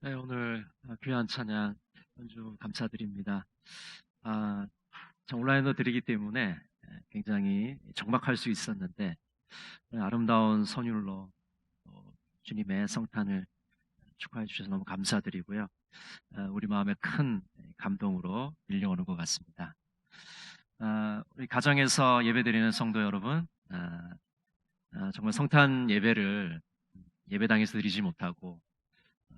네, 오늘 귀한 찬양 연주 감사드립니다. 아, 저 온라인으로 드리기 때문에 굉장히 적막할 수 있었는데 아름다운 선율로 주님의 성탄을 축하해 주셔서 너무 감사드리고요. 우리 마음에 큰 감동으로 밀려오는 것 같습니다. 우리 가정에서 예배드리는 성도 여러분, 정말 성탄 예배를 예배당에서 드리지 못하고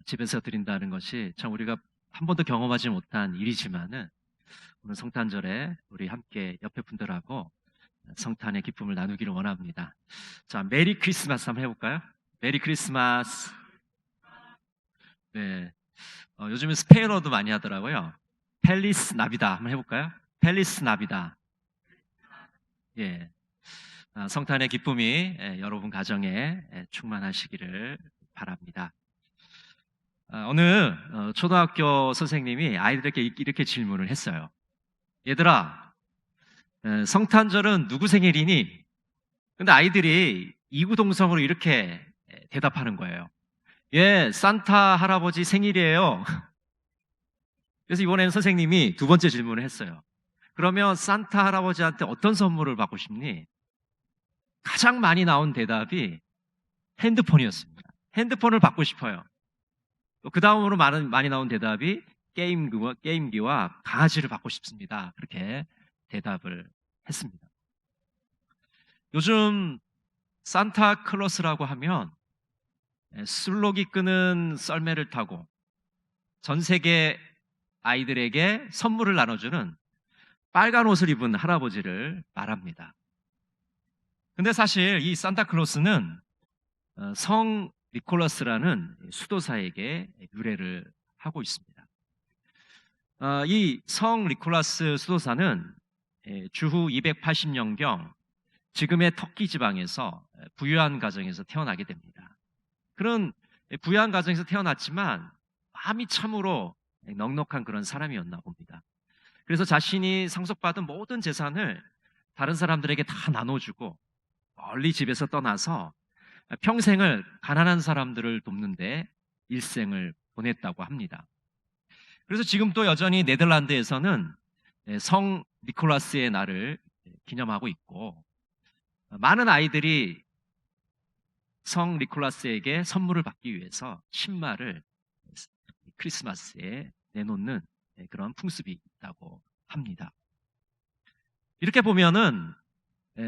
집에서 드린다는 것이 참 우리가 한 번도 경험하지 못한 일이지만은 오늘 성탄절에 우리 함께 옆에 분들하고 성탄의 기쁨을 나누기를 원합니다. 자, 메리 크리스마스 한번 해볼까요? 메리 크리스마스. 네, 요즘에 스페인어도 많이 하더라고요. 펠리스 나비다 한번 해볼까요? 펠리스 나비다. 예, 성탄의 기쁨이 여러분 가정에 충만하시기를 바랍니다. 어느 초등학교 선생님이 아이들에게 이렇게 질문을 했어요. 얘들아, 성탄절은 누구 생일이니? 근데 아이들이 이구동성으로 이렇게 대답하는 거예요. 예, 산타 할아버지 생일이에요. 그래서 이번에는 선생님이 두 번째 질문을 했어요. 그러면 산타 할아버지한테 어떤 선물을 받고 싶니? 가장 많이 나온 대답이 핸드폰이었습니다. 핸드폰을 받고 싶어요. 그 다음으로 많이 나온 대답이 게임기와 강아지를 받고 싶습니다. 그렇게 대답을 했습니다. 요즘 산타클로스라고 하면 술록이 끄는 썰매를 타고 전 세계 아이들에게 선물을 나눠주는 빨간 옷을 입은 할아버지를 말합니다. 근데 사실 이 산타클로스는 성 니콜라스라는 수도사에게 유래를 하고 있습니다. 이 성 니콜라스 수도사는 주후 280년경 지금의 터키 지방에서 부유한 가정에서 태어나게 됩니다. 그런 부유한 가정에서 태어났지만 마음이 참으로 넉넉한 그런 사람이었나 봅니다. 그래서 자신이 상속받은 모든 재산을 다른 사람들에게 다 나눠주고 멀리 집에서 떠나서 평생을 가난한 사람들을 돕는데 일생을 보냈다고 합니다. 그래서 지금도 여전히 네덜란드에서는 성 니콜라스의 날을 기념하고 있고 많은 아이들이 성 니콜라스에게 선물을 받기 위해서 신발을 크리스마스에 내놓는 그런 풍습이 있다고 합니다. 이렇게 보면은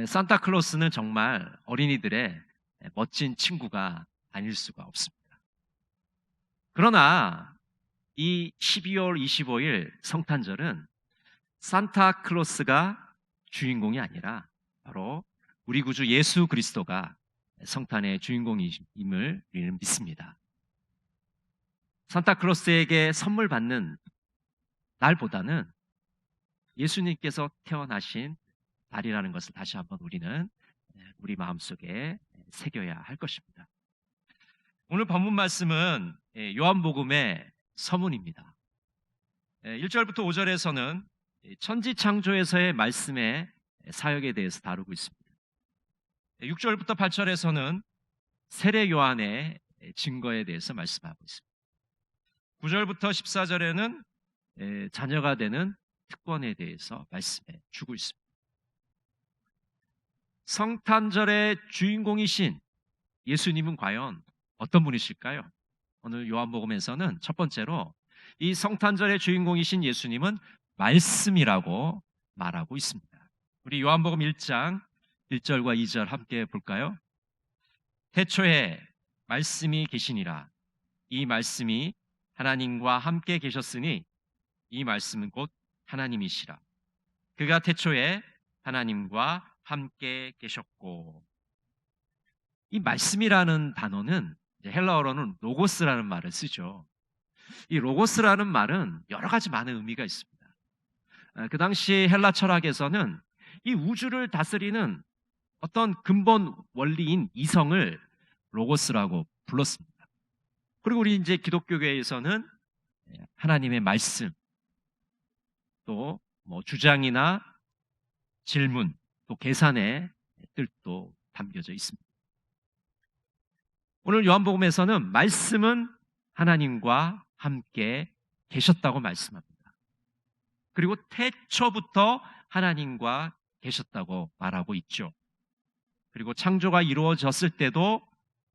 산타클로스는 정말 어린이들의 멋진 친구가 아닐 수가 없습니다. 그러나 이 12월 25일 성탄절은 산타클로스가 주인공이 아니라 바로 우리 구주 예수 그리스도가 성탄의 주인공임을 우리는 믿습니다. 산타클로스에게 선물 받는 날보다는 예수님께서 태어나신 날이라는 것을 다시 한번 우리는 우리 마음속에 새겨야 할 것입니다. 오늘 본문 말씀은 요한복음의 서문입니다. 1절부터 5절에서는 천지창조에서의 말씀의 사역에 대해서 다루고 있습니다. 6절부터 8절에서는 세례 요한의 증거에 대해서 말씀하고 있습니다. 9절부터 14절에는 자녀가 되는 특권에 대해서 말씀해 주고 있습니다. 성탄절의 주인공이신 예수님은 과연 어떤 분이실까요? 오늘 요한복음에서는 첫 번째로 이 성탄절의 주인공이신 예수님은 말씀이라고 말하고 있습니다. 우리 요한복음 1장 1절과 2절 함께 볼까요? 태초에 말씀이 계시니라. 이 말씀이 하나님과 함께 계셨으니 이 말씀은 곧 하나님이시라. 그가 태초에 하나님과 함께 계셨고. 이 말씀이라는 단어는 헬라어로는 로고스라는 말을 쓰죠. 이 로고스라는 말은 여러 가지 많은 의미가 있습니다. 그 당시 헬라 철학에서는 이 우주를 다스리는 어떤 근본 원리인 이성을 로고스라고 불렀습니다. 그리고 우리 이제 기독교계에서는 하나님의 말씀, 또 뭐 주장이나 질문, 또 계산의 뜻도 담겨져 있습니다. 오늘 요한복음에서는 말씀은 하나님과 함께 계셨다고 말씀합니다. 그리고 태초부터 하나님과 계셨다고 말하고 있죠. 그리고 창조가 이루어졌을 때도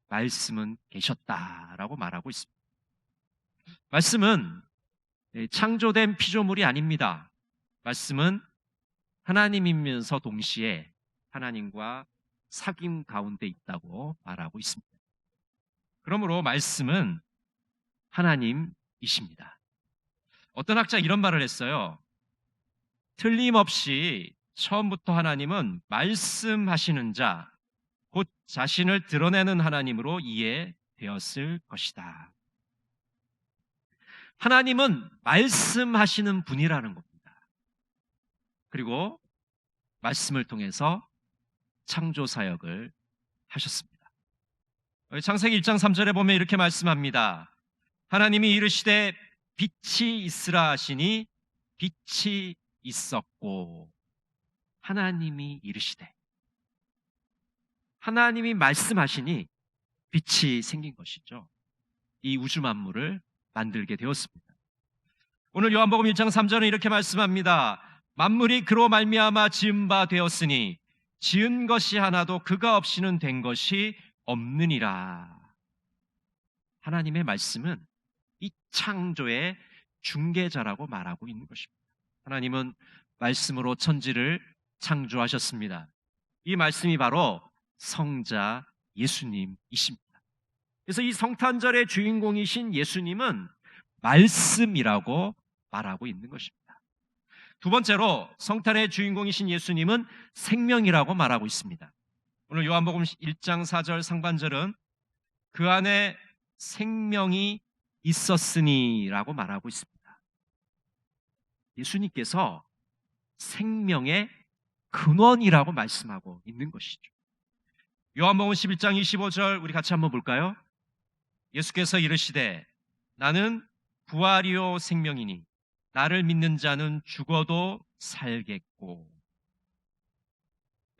말씀은 계셨다라고 말하고 있습니다. 말씀은 창조된 피조물이 아닙니다. 말씀은 하나님이면서 동시에 하나님과 사귐 가운데 있다고 말하고 있습니다. 그러므로 말씀은 하나님이십니다. 어떤 학자가 이런 말을 했어요. 틀림없이 처음부터 하나님은 말씀하시는 자, 곧 자신을 드러내는 하나님으로 이해되었을 것이다. 하나님은 말씀하시는 분이라는 겁니다. 그리고 말씀을 통해서 창조 사역을 하셨습니다. 창세기 1장 3절에 보면 이렇게 말씀합니다. 하나님이 이르시되 빛이 있으라 하시니 빛이 있었고, 하나님이 이르시되, 하나님이 말씀하시니 빛이 생긴 것이죠. 이 우주 만물을 만들게 되었습니다. 오늘 요한복음 1장 3절은 이렇게 말씀합니다. 만물이 그로 말미암아 지은 바 되었으니 지은 것이 하나도 그가 없이는 된 것이 없느니라. 하나님의 말씀은 이 창조의 중개자라고 말하고 있는 것입니다. 하나님은 말씀으로 천지를 창조하셨습니다. 이 말씀이 바로 성자 예수님이십니다. 그래서 이 성탄절의 주인공이신 예수님은 말씀이라고 말하고 있는 것입니다. 두 번째로 성탄의 주인공이신 예수님은 생명이라고 말하고 있습니다. 오늘 요한복음 1장 4절 상반절은 그 안에 생명이 있었으니 라고 말하고 있습니다. 예수님께서 생명의 근원이라고 말씀하고 있는 것이죠. 요한복음 11장 25절 우리 같이 한번 볼까요? 예수께서 이르시되 나는 부활이요 생명이니 나를 믿는 자는 죽어도 살겠고.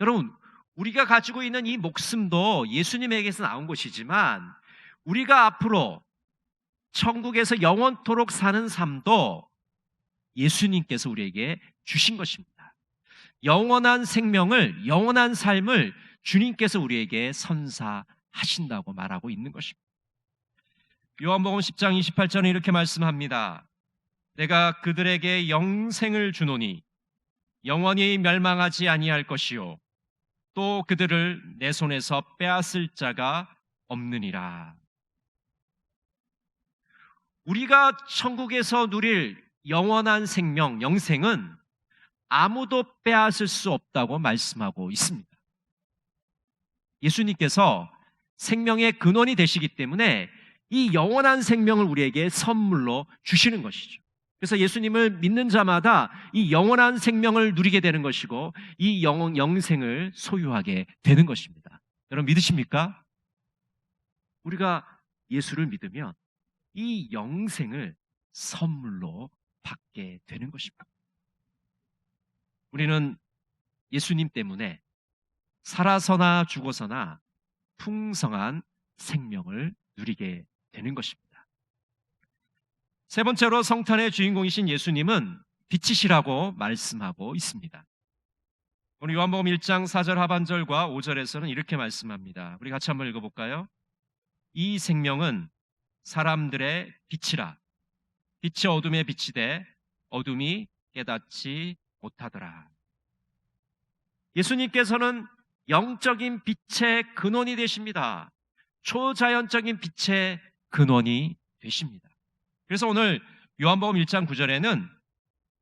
여러분, 우리가 가지고 있는 이 목숨도 예수님에게서 나온 것이지만 우리가 앞으로 천국에서 영원토록 사는 삶도 예수님께서 우리에게 주신 것입니다. 영원한 생명을, 영원한 삶을 주님께서 우리에게 선사하신다고 말하고 있는 것입니다. 요한복음 10장 28절은 이렇게 말씀합니다. 내가 그들에게 영생을 주노니 영원히 멸망하지 아니할 것이요 또 그들을 내 손에서 빼앗을 자가 없느니라. 우리가 천국에서 누릴 영원한 생명, 영생은 아무도 빼앗을 수 없다고 말씀하고 있습니다. 예수님께서 생명의 근원이 되시기 때문에 이 영원한 생명을 우리에게 선물로 주시는 것이죠. 그래서 예수님을 믿는 자마다 이 영원한 생명을 누리게 되는 것이고 이 영생을 소유하게 되는 것입니다. 여러분 믿으십니까? 우리가 예수를 믿으면 이 영생을 선물로 받게 되는 것입니다. 우리는 예수님 때문에 살아서나 죽어서나 풍성한 생명을 누리게 되는 것입니다. 세 번째로 성탄의 주인공이신 예수님은 빛이시라고 말씀하고 있습니다. 오늘 요한복음 1장 4절 하반절과 5절에서는 이렇게 말씀합니다. 우리 같이 한번 읽어볼까요? 이 생명은 사람들의 빛이라. 빛이 어둠에 비치되 어둠이 깨닫지 못하더라. 예수님께서는 영적인 빛의 근원이 되십니다. 초자연적인 빛의 근원이 되십니다. 그래서 오늘 요한복음 1장 9절에는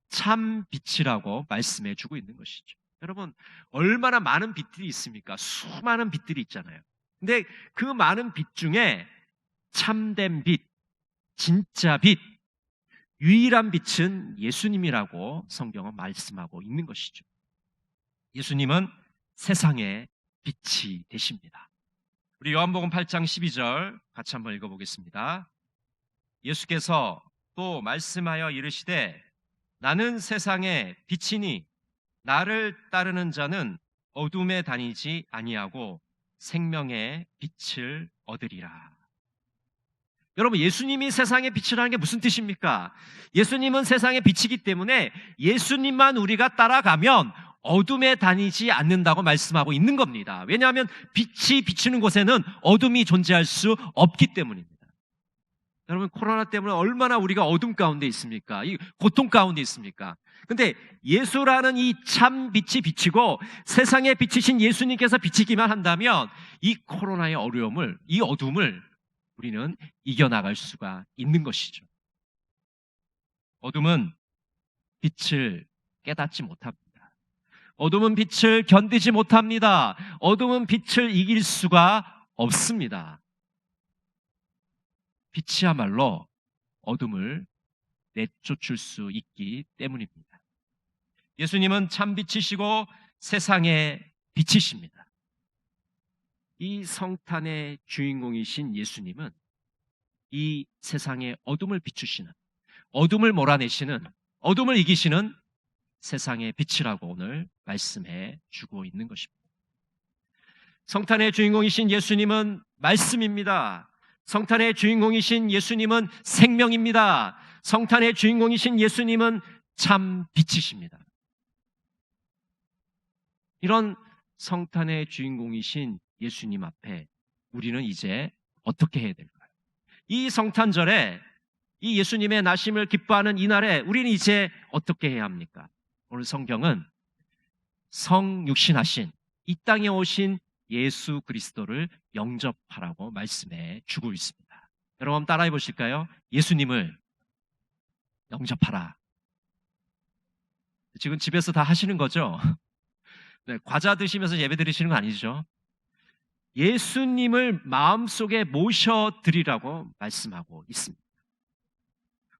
참 빛이라고 말씀해 주고 있는 것이죠. 여러분, 얼마나 많은 빛들이 있습니까? 수많은 빛들이 있잖아요. 근데 그 많은 빛 중에 참된 빛, 진짜 빛, 유일한 빛은 예수님이라고 성경은 말씀하고 있는 것이죠. 예수님은 세상의 빛이 되십니다. 우리 요한복음 8장 12절 같이 한번 읽어보겠습니다. 예수께서 또 말씀하여 이르시되 나는 세상의 빛이니 나를 따르는 자는 어둠에 다니지 아니하고 생명의 빛을 얻으리라. 여러분, 예수님이 세상의 빛이라는 게 무슨 뜻입니까? 예수님은 세상의 빛이기 때문에 예수님만 우리가 따라가면 어둠에 다니지 않는다고 말씀하고 있는 겁니다. 왜냐하면 빛이 비추는 곳에는 어둠이 존재할 수 없기 때문입니다. 여러분, 코로나 때문에 얼마나 우리가 어둠 가운데 있습니까? 이 고통 가운데 있습니까? 근데 예수라는 이 참 빛이 비치고 세상에 비치신 예수님께서 비치기만 한다면 이 코로나의 어려움을, 이 어둠을 우리는 이겨나갈 수가 있는 것이죠. 어둠은 빛을 깨닫지 못합니다. 어둠은 빛을 견디지 못합니다. 어둠은 빛을 이길 수가 없습니다. 빛이야말로 어둠을 내쫓을 수 있기 때문입니다. 예수님은 참빛이시고 세상의 빛이십니다. 이 성탄의 주인공이신 예수님은 이 세상의 어둠을 비추시는, 어둠을 몰아내시는, 어둠을 이기시는 세상의 빛이라고 오늘 말씀해 주고 있는 것입니다. 성탄의 주인공이신 예수님은 말씀입니다. 성탄의 주인공이신 예수님은 생명입니다. 성탄의 주인공이신 예수님은 참 빛이십니다. 이런 성탄의 주인공이신 예수님 앞에 우리는 이제 어떻게 해야 될까요? 이 성탄절에 이 예수님의 나심을 기뻐하는 이날에 우리는 이제 어떻게 해야 합니까? 오늘 성경은 성육신하신 이 땅에 오신 예수 그리스도를 영접하라고 말씀해 주고 있습니다. 여러분 한번 따라해 보실까요? 예수님을 영접하라. 지금 집에서 다 하시는 거죠? 네, 과자 드시면서 예배 드리시는 거 아니죠? 예수님을 마음속에 모셔드리라고 말씀하고 있습니다.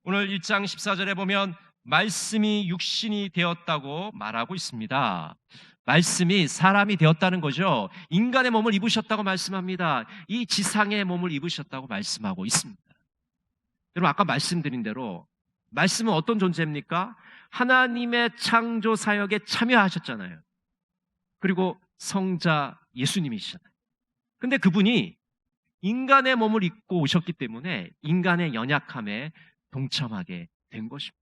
오늘 1장 14절에 보면 말씀이 육신이 되었다고 말하고 있습니다. 말씀이 사람이 되었다는 거죠. 인간의 몸을 입으셨다고 말씀합니다. 이 지상의 몸을 입으셨다고 말씀하고 있습니다. 여러분, 아까 말씀드린 대로 말씀은 어떤 존재입니까? 하나님의 창조 사역에 참여하셨잖아요. 그리고 성자 예수님이시잖아요. 근데 그분이 인간의 몸을 입고 오셨기 때문에 인간의 연약함에 동참하게 된 것입니다.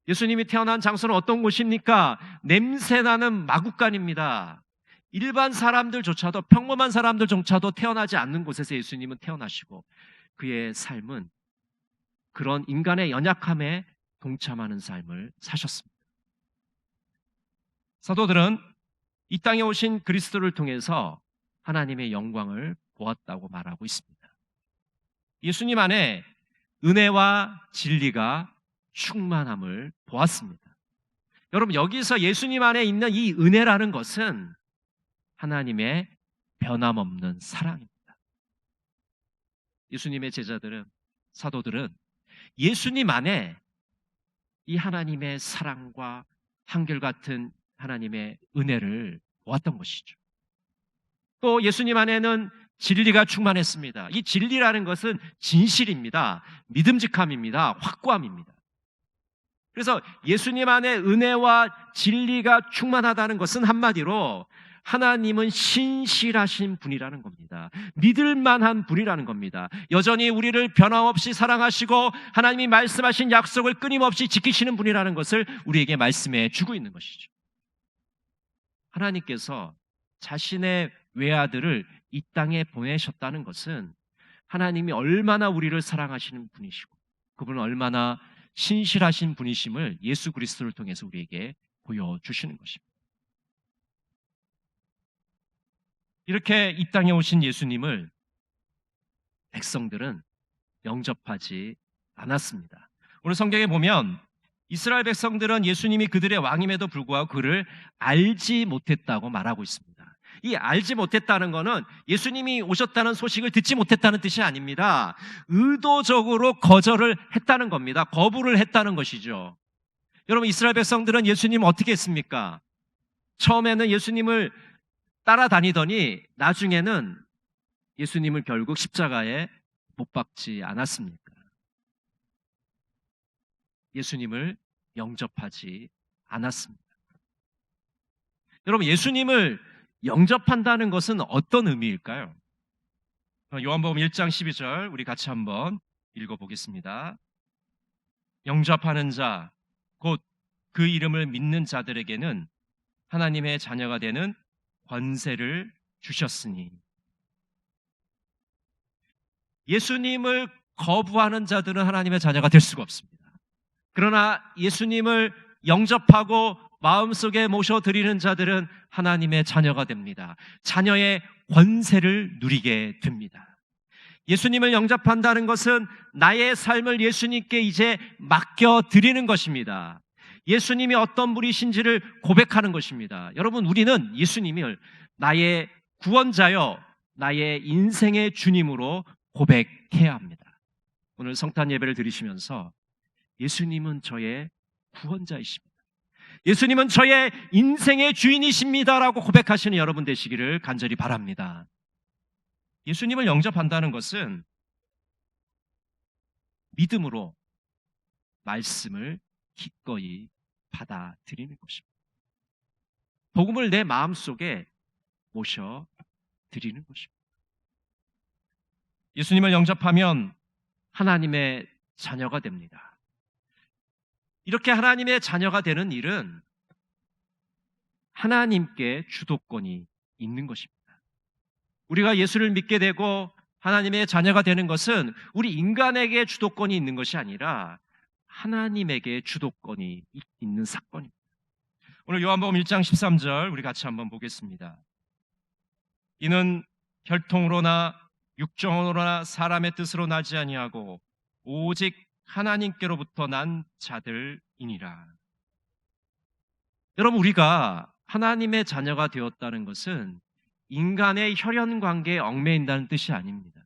예수님이 태어난 장소는 어떤 곳입니까? 냄새나는 마구간입니다. 일반 사람들조차도, 평범한 사람들조차도 태어나지 않는 곳에서 예수님은 태어나시고 그의 삶은 그런 인간의 연약함에 동참하는 삶을 사셨습니다. 사도들은 이 땅에 오신 그리스도를 통해서 하나님의 영광을 보았다고 말하고 있습니다. 예수님 안에 은혜와 진리가 충만함을 보았습니다. 여러분, 여기서 예수님 안에 있는 이 은혜라는 것은 하나님의 변함없는 사랑입니다. 예수님의 제자들은, 사도들은 예수님 안에 이 하나님의 사랑과 한결같은 하나님의 은혜를 보았던 것이죠. 또 예수님 안에는 진리가 충만했습니다. 이 진리라는 것은 진실입니다. 믿음직함입니다. 확고함입니다. 그래서 예수님 안에 은혜와 진리가 충만하다는 것은 한마디로 하나님은 신실하신 분이라는 겁니다. 믿을 만한 분이라는 겁니다. 여전히 우리를 변함없이 사랑하시고 하나님이 말씀하신 약속을 끊임없이 지키시는 분이라는 것을 우리에게 말씀해 주고 있는 것이죠. 하나님께서 자신의 외아들을 이 땅에 보내셨다는 것은 하나님이 얼마나 우리를 사랑하시는 분이시고 그분은 얼마나 신실하신 분이심을 예수 그리스도를 통해서 우리에게 보여주시는 것입니다. 이렇게 이 땅에 오신 예수님을 백성들은 영접하지 않았습니다. 오늘 성경에 보면 이스라엘 백성들은 예수님이 그들의 왕임에도 불구하고 그를 알지 못했다고 말하고 있습니다. 이 알지 못했다는 것은 예수님이 오셨다는 소식을 듣지 못했다는 뜻이 아닙니다. 의도적으로 거절을 했다는 겁니다. 거부를 했다는 것이죠. 여러분, 이스라엘 백성들은 예수님을 어떻게 했습니까? 처음에는 예수님을 따라다니더니 나중에는 예수님을 결국 십자가에 못 박지 않았습니까? 예수님을 영접하지 않았습니다. 여러분, 예수님을 영접한다는 것은 어떤 의미일까요? 요한복음 1장 12절 우리 같이 한번 읽어보겠습니다. 영접하는 자, 곧 그 이름을 믿는 자들에게는 하나님의 자녀가 되는 권세를 주셨으니. 예수님을 거부하는 자들은 하나님의 자녀가 될 수가 없습니다. 그러나 예수님을 영접하고 마음속에 모셔드리는 자들은 하나님의 자녀가 됩니다. 자녀의 권세를 누리게 됩니다. 예수님을 영접한다는 것은 나의 삶을 예수님께 이제 맡겨드리는 것입니다. 예수님이 어떤 분이신지를 고백하는 것입니다. 여러분, 우리는 예수님을 나의 구원자여 나의 인생의 주님으로 고백해야 합니다. 오늘 성탄 예배를 드리시면서 예수님은 저의 구원자이십니다. 예수님은 저의 인생의 주인이십니다라고 고백하시는 여러분 되시기를 간절히 바랍니다. 예수님을 영접한다는 것은 믿음으로 말씀을 기꺼이 받아들이는 것입니다. 복음을 내 마음속에 모셔드리는 것입니다. 예수님을 영접하면 하나님의 자녀가 됩니다. 이렇게 하나님의 자녀가 되는 일은 하나님께 주도권이 있는 것입니다. 우리가 예수를 믿게 되고 하나님의 자녀가 되는 것은 우리 인간에게 주도권이 있는 것이 아니라 하나님에게 주도권이 있는 사건입니다. 오늘 요한복음 1장 13절 우리 같이 한번 보겠습니다. 이는 혈통으로나 육정으로나 사람의 뜻으로 나지 아니하고 오직 하나님께로부터 난 자들이니라. 여러분, 우리가 하나님의 자녀가 되었다는 것은 인간의 혈연 관계에 얽매인다는 뜻이 아닙니다.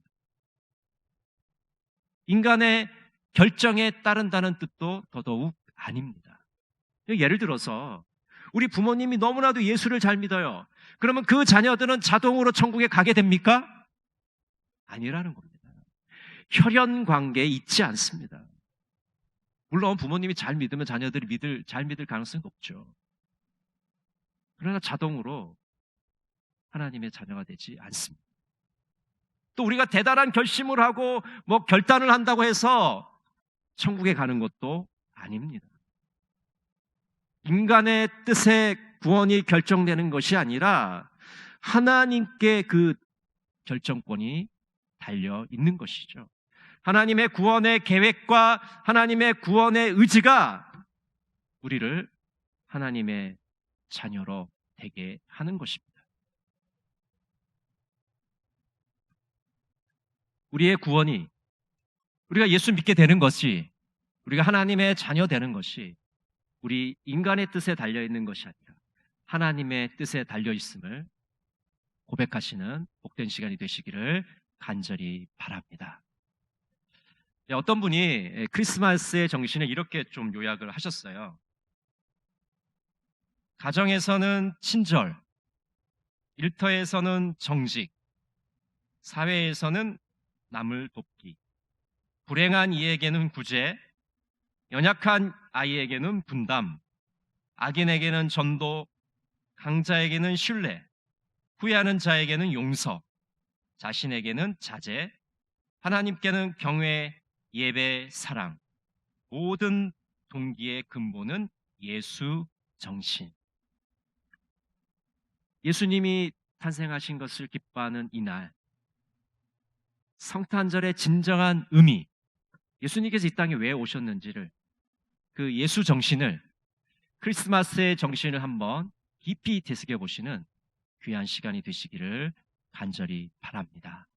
인간의 결정에 따른다는 뜻도 더더욱 아닙니다. 예를 들어서 우리 부모님이 너무나도 예수를 잘 믿어요. 그러면 그 자녀들은 자동으로 천국에 가게 됩니까? 아니라는 겁니다. 혈연 관계에 있지 않습니다. 물론 부모님이 잘 믿으면 자녀들이 잘 믿을 가능성이 높죠. 그러나 자동으로 하나님의 자녀가 되지 않습니다. 또 우리가 대단한 결심을 하고 결단을 한다고 해서 천국에 가는 것도 아닙니다. 인간의 뜻에 구원이 결정되는 것이 아니라 하나님께 그 결정권이 달려 있는 것이죠. 하나님의 구원의 계획과 하나님의 구원의 의지가 우리를 하나님의 자녀로 되게 하는 것입니다. 우리의 구원이, 우리가 예수 믿게 되는 것이, 우리가 하나님의 자녀 되는 것이 우리 인간의 뜻에 달려있는 것이 아니라 하나님의 뜻에 달려있음을 고백하시는 복된 시간이 되시기를 간절히 바랍니다. 어떤 분이 크리스마스의 정신을 이렇게 좀 요약을 하셨어요. 가정에서는 친절, 일터에서는 정직, 사회에서는 남을 돕기, 불행한 이에게는 구제, 연약한 아이에게는 분담, 악인에게는 전도, 강자에게는 신뢰, 후회하는 자에게는 용서, 자신에게는 자제, 하나님께는 경외, 예배, 사랑. 모든 동기의 근본은 예수 정신. 예수님이 탄생하신 것을 기뻐하는 이날, 성탄절의 진정한 의미, 예수님께서 이 땅에 왜 오셨는지를, 그 예수 정신을, 크리스마스의 정신을 한번 깊이 되새겨 보시는 귀한 시간이 되시기를 간절히 바랍니다.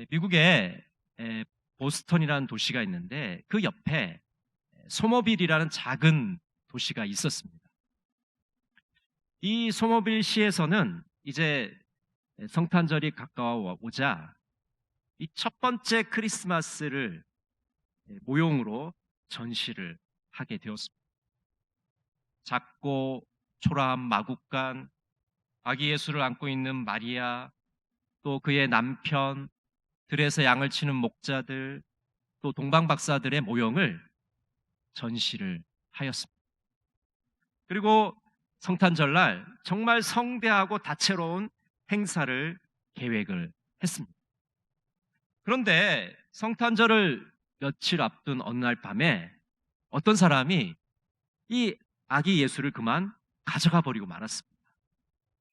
미국에 보스턴이라는 도시가 있는데 그 옆에 소머빌이라는 작은 도시가 있었습니다. 이 소머빌 시에서는 이제 성탄절이 가까워 오자 이 첫 번째 크리스마스를 모형으로 전시를 하게 되었습니다. 작고 초라한 마국간, 아기 예수를 안고 있는 마리아, 또 그의 남편, 들에서 양을 치는 목자들, 또 동방박사들의 모형을 전시를 하였습니다. 그리고 성탄절날 정말 성대하고 다채로운 행사를 계획을 했습니다. 그런데 성탄절을 며칠 앞둔 어느 날 밤에 어떤 사람이 이 아기 예수를 그만 가져가 버리고 말았습니다.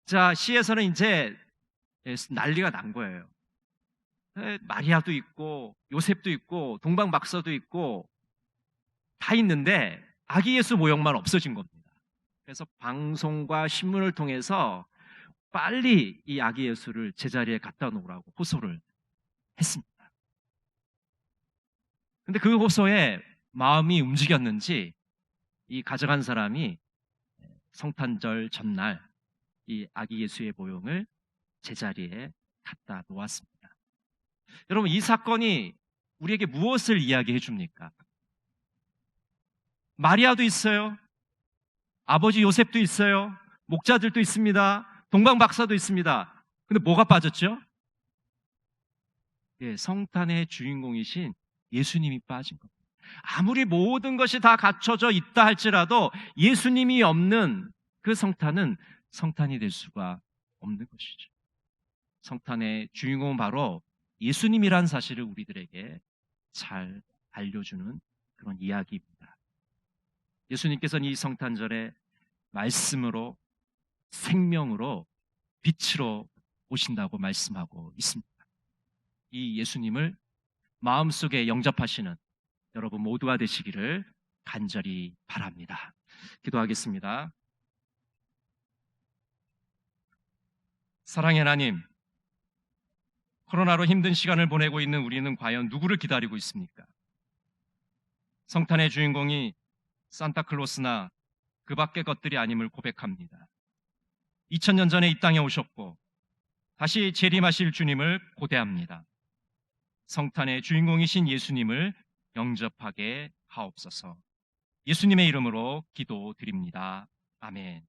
자, 시에서는 이제 난리가 난 거예요. 마리아도 있고 요셉도 있고 동방 박사도 있고 다 있는데 아기 예수 모형만 없어진 겁니다. 그래서 방송과 신문을 통해서 빨리 이 아기 예수를 제자리에 갖다 놓으라고 호소를 했습니다. 근데 그 호소에 마음이 움직였는지 이 가져간 사람이 성탄절 전날 이 아기 예수의 모형을 제자리에 갖다 놓았습니다. 여러분, 이 사건이 우리에게 무엇을 이야기해 줍니까? 마리아도 있어요. 아버지 요셉도 있어요. 목자들도 있습니다. 동방 박사도 있습니다. 근데 뭐가 빠졌죠? 예, 성탄의 주인공이신 예수님이 빠진 겁니다. 아무리 모든 것이 다 갖춰져 있다 할지라도 예수님이 없는 그 성탄은 성탄이 될 수가 없는 것이죠. 성탄의 주인공은 바로 예수님이라는 사실을 우리들에게 잘 알려주는 그런 이야기입니다. 예수님께서는 이 성탄절에 말씀으로, 생명으로, 빛으로 오신다고 말씀하고 있습니다. 이 예수님을 마음속에 영접하시는 여러분 모두가 되시기를 간절히 바랍니다. 기도하겠습니다. 사랑의 하나님, 코로나로 힘든 시간을 보내고 있는 우리는 과연 누구를 기다리고 있습니까? 성탄의 주인공이 산타클로스나 그 밖의 것들이 아님을 고백합니다. 2000년 전에 이 땅에 오셨고 다시 재림하실 주님을 고대합니다. 성탄의 주인공이신 예수님을 영접하게 하옵소서. 예수님의 이름으로 기도드립니다. 아멘.